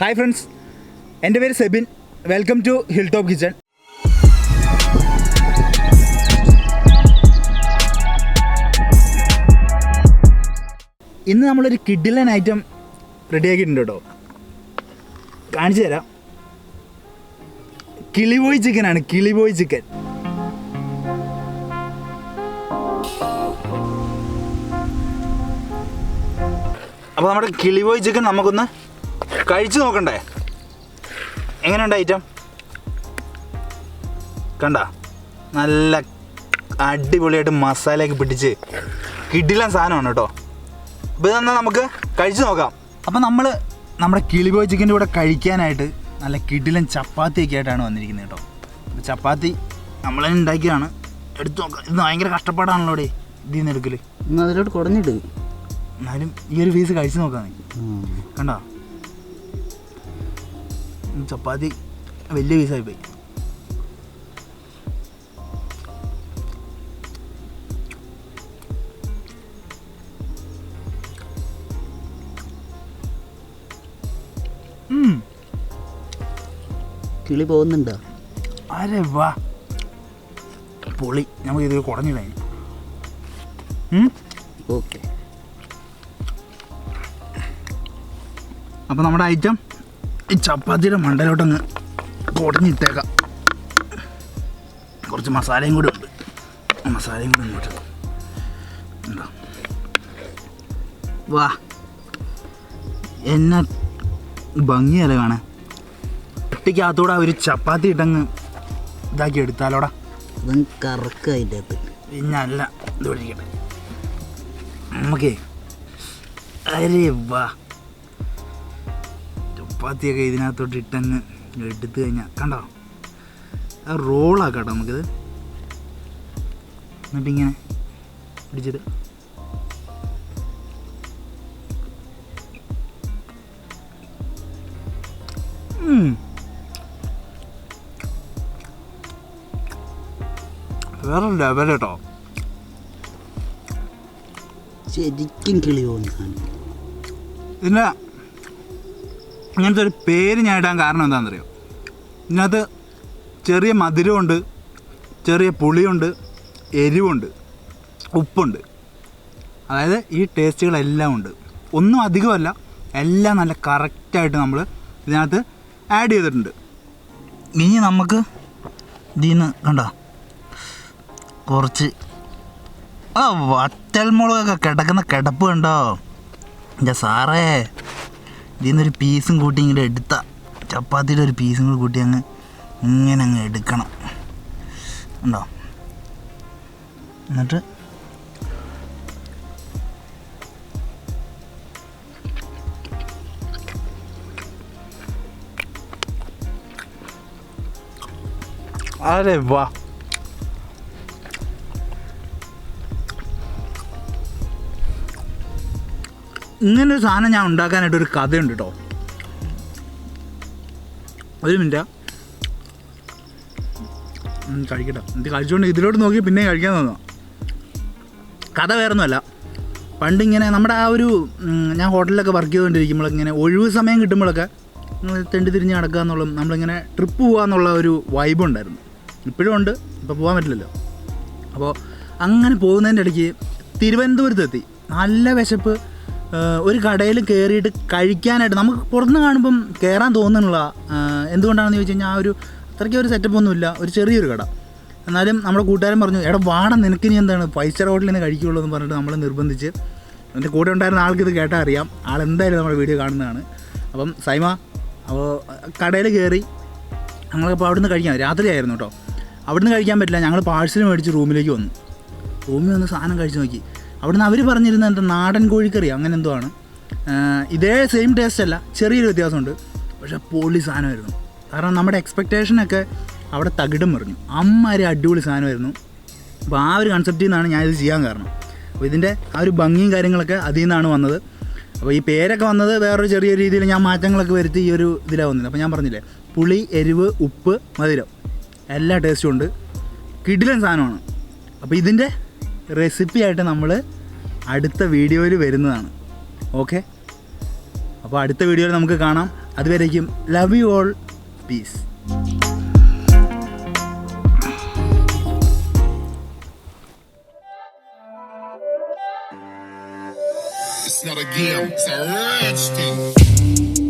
Hi friends, എൻ്റെ പേര് Sebin. Welcome to hill top kitchen. ഇന്ന് നമ്മളൊരു കിഡിലൻ ഐറ്റം റെഡിയാക്കിയിട്ടുണ്ട് കേട്ടോ. കാണിച്ചു തരാം. കിളിബോയ് ചിക്കനാണ്, കിളിബോയ് ചിക്കൻ. അപ്പോൾ നമ്മുടെ കിളിബോയ് ചിക്കൻ നമുക്കൊന്ന് കഴിച്ചു നോക്കണ്ടേ? എങ്ങനെയുണ്ട് ഐറ്റം? കണ്ട, നല്ല അടിപൊളിയായിട്ട് മസാലയൊക്കെ പിടിച്ച് കിടിലൻ സാധനമാണ് കേട്ടോ. അപ്പോൾ ഇതെന്നാൽ നമുക്ക് കഴിച്ചു നോക്കാം. അപ്പോൾ നമ്മൾ നമ്മുടെ കിളിബോയ് ചിക്കൻ്റെ കൂടെ കഴിക്കാനായിട്ട് നല്ല കിടിലൻ ചപ്പാത്തിയൊക്കെ ആയിട്ടാണ് വന്നിരിക്കുന്നത് കേട്ടോ. അപ്പോൾ ചപ്പാത്തി നമ്മൾ തന്നെ ഉണ്ടാക്കിയതാണ്. എടുത്തു നോക്കാം. ഇത് ഭയങ്കര കഷ്ടപ്പാടാണല്ലോ ഇവിടെ ഇതിൽ നിന്ന് എടുക്കൽ. അതിലോട്ട് കുടഞ്ഞിട്ട് എന്നാലും ഈ ഒരു പീസ് കഴിച്ചു നോക്കാം. കണ്ടോ, ചപ്പാത്തി വലിയ പീസായി പോയി. കിളി പോകുന്നുണ്ടോ? അരെ വാ, പൊളി. നമുക്ക് ഇത് കുടഞ്ഞിട. ഓക്കെ, അപ്പോൾ നമ്മുടെ ഐറ്റം ഈ ചപ്പാത്തിയുടെ മണ്ടയിലോട്ടങ്ങ് കുടഞ്ഞിട്ടേക്കാം. കുറച്ച് മസാലയും കൂടി ഉണ്ട്. മസാലയും കൂടി ഇങ്ങോട്ട് ഉണ്ടോ? വാ, എന്നാ ഭംഗിയല്ലേ കാണാൻ. ഒട്ടിക്കകത്തൂടെ ഒരു ചപ്പാത്തി ഇട്ടങ്ങ് ഇതാക്കി എടുത്താലോടാ. അതും കറക്കം അതിൻ്റെ അകത്ത്. പിന്നെ അല്ല, ഇത് പിടിക്കട്ടെ നമുക്കേ. അരെ വാ, ചപ്പാത്തിയൊക്കെ ഇതിനകത്തോട്ട് ഇട്ടങ്ങ് എടുത്തു കഴിഞ്ഞാൽ കണ്ടോ, അത് റോളാക്കട്ടോ നമുക്കിത്. എന്നിട്ടിങ്ങനെ പിടിച്ചിട്ട് വേറെ ലെവൽ കേട്ടോ. ശരിക്കും കിളി പോകുന്ന ഇതിൻ്റെ ഇങ്ങനത്തെ ഒരു പേര് ഞാൻ ഇടാൻ കാരണം എന്താണെന്നറിയോ? ഇതിനകത്ത് ചെറിയ മധുരമുണ്ട്, ചെറിയ പുളിയുണ്ട്, എരിവുണ്ട്, ഉപ്പുണ്ട്. അതായത് ഈ ടേസ്റ്റുകളെല്ലാം ഉണ്ട്. ഒന്നും അധികമല്ല, എല്ലാം നല്ല കറക്റ്റായിട്ട് നമ്മൾ ഇതിനകത്ത് ആഡ് ചെയ്തിട്ടുണ്ട്. ഇനി നമുക്ക് ഇതിൽ നിന്ന് കണ്ടോ കുറച്ച് വറ്റൽമുളകൊക്കെ കിടക്കുന്ന കിടപ്പ് കണ്ടോ എൻ്റെ സാറേ. ഇതിൽ നിന്നൊരു പീസും കൂട്ടി ഇങ്ങനെ എടുത്ത ചപ്പാത്തിയുടെ ഒരു പീസും കൂടി കൂട്ടി ഇങ്ങനെ അങ്ങ് എടുക്കണം ഉണ്ടോ. എന്നിട്ട് അരെ വാ, ഇങ്ങനൊരു സാധനം ഞാൻ ഉണ്ടാക്കാനായിട്ടൊരു കഥയുണ്ട് കേട്ടോ. ഒരു മിനിറ്റ് കഴിക്കട്ടെ. ഇത് കഴിച്ചുകൊണ്ട് ഇതിലോട്ട് നോക്കി പിന്നെ കഴിക്കാൻ തോന്നുക. കഥ വേറൊന്നുമല്ല. പണ്ടിങ്ങനെ നമ്മുടെ ആ ഒരു ഞാൻ ഹോട്ടലിലൊക്കെ വർക്ക് ചെയ്തുകൊണ്ടിരിക്കുമ്പോഴൊക്കെ ഇങ്ങനെ ഒഴിവ് സമയം കിട്ടുമ്പോഴൊക്കെ തെണ്ടി തിരിഞ്ഞ് നടക്കുക എന്നുള്ള, നമ്മളിങ്ങനെ ട്രിപ്പ് പോകുക എന്നുള്ള ഒരു വൈബ് ഉണ്ടായിരുന്നു. ഇപ്പോഴും ഉണ്ട്, ഇപ്പോൾ പോകാൻ പറ്റില്ലല്ലോ. അപ്പോൾ അങ്ങനെ പോകുന്നതിൻ്റെ ഇടയ്ക്ക് തിരുവനന്തപുരത്തെത്തി. നല്ല വിശപ്പ്. ഒരു കടയിൽ കയറിയിട്ട് കഴിക്കാനായിട്ട് നമുക്ക് പുറത്തുനിന്ന് കാണുമ്പം കയറാൻ തോന്നുന്നില്ല. എന്തുകൊണ്ടാണെന്ന് ചോദിച്ചു കഴിഞ്ഞാൽ ആ ഒരു അത്രയ്ക്ക് ഒരു സെറ്റപ്പൊന്നുമില്ല, ഒരു ചെറിയൊരു കട. എന്നാലും നമ്മുടെ കൂട്ടുകാരൻ പറഞ്ഞു, എടാ വാട, നിനക്കിനി എന്താണ് 5 സ്റ്റാർ ഹോട്ടലിൽ നിന്ന് കഴിക്കുകയുള്ളൂ എന്ന് പറഞ്ഞിട്ട് നമ്മൾ നിർബന്ധിച്ച്. എൻ്റെ കൂടെ ഉണ്ടായിരുന്ന ആൾക്ക് ഇത് കേട്ടാൽ അറിയാം, ആളെന്തായാലും നമ്മുടെ വീഡിയോ കാണുന്നതാണ്. അപ്പം സൈമ, അപ്പോൾ കടയിൽ കയറി ഞങ്ങളിപ്പോൾ അവിടെ നിന്ന് കഴിക്കാം. രാത്രിയായിരുന്നു കേട്ടോ. അവിടെ നിന്ന് കഴിക്കാൻ പറ്റില്ല, ഞങ്ങൾ പാഴ്സൽ മേടിച്ച് റൂമിലേക്ക് വന്നു. റൂമിൽ വന്ന് സാധനം കഴിച്ച് നോക്കി. അവിടുന്ന് അവർ പറഞ്ഞിരുന്ന എന്താ നാടൻ കോഴിക്കറി അങ്ങനെ എന്തോ ആണ്. ഇതേ സെയിം ടേസ്റ്റ് അല്ല, ചെറിയൊരു വ്യത്യാസമുണ്ട്. പക്ഷേ പൊളി സാധനമായിരുന്നു. കാരണം നമ്മുടെ എക്സ്പെക്റ്റേഷനൊക്കെ അവിടെ തകിടം പറഞ്ഞു. അമ്മാതിരി അടിപൊളി സാധനമായിരുന്നു. അപ്പോൾ ആ ഒരു കൺസെപ്റ്റിൽ നിന്നാണ് ഞാനിത് ചെയ്യാൻ കാരണം. അപ്പോൾ ഇതിൻ്റെ ആ ഒരു ഭംഗിയും കാര്യങ്ങളൊക്കെ അതിൽ നിന്നാണ് വന്നത്. അപ്പോൾ ഈ പേരൊക്കെ വന്നത് വേറൊരു ചെറിയ രീതിയിൽ ഞാൻ മാറ്റങ്ങളൊക്കെ വരുത്തി ഈ ഒരു ഇതിലാണ് വന്നത്. അപ്പോൾ ഞാൻ പറഞ്ഞില്ലേ, പുളി, എരിവ്, ഉപ്പ്, മധുരം എല്ലാ ടേസ്റ്റും ഉണ്ട്. കിടിലൻ സാധനമാണ്. അപ്പോൾ ഇതിൻ്റെ റെസിപ്പി ആയിട്ട് നമ്മൾ അടുത്ത വീഡിയോയിൽ വരുന്നതാണ്. ഓക്കെ, അപ്പോൾ അടുത്ത വീഡിയോയിൽ നമുക്ക് കാണാം. അതുവരേക്കും love you all, peace. It's not a game, it's a rich thing.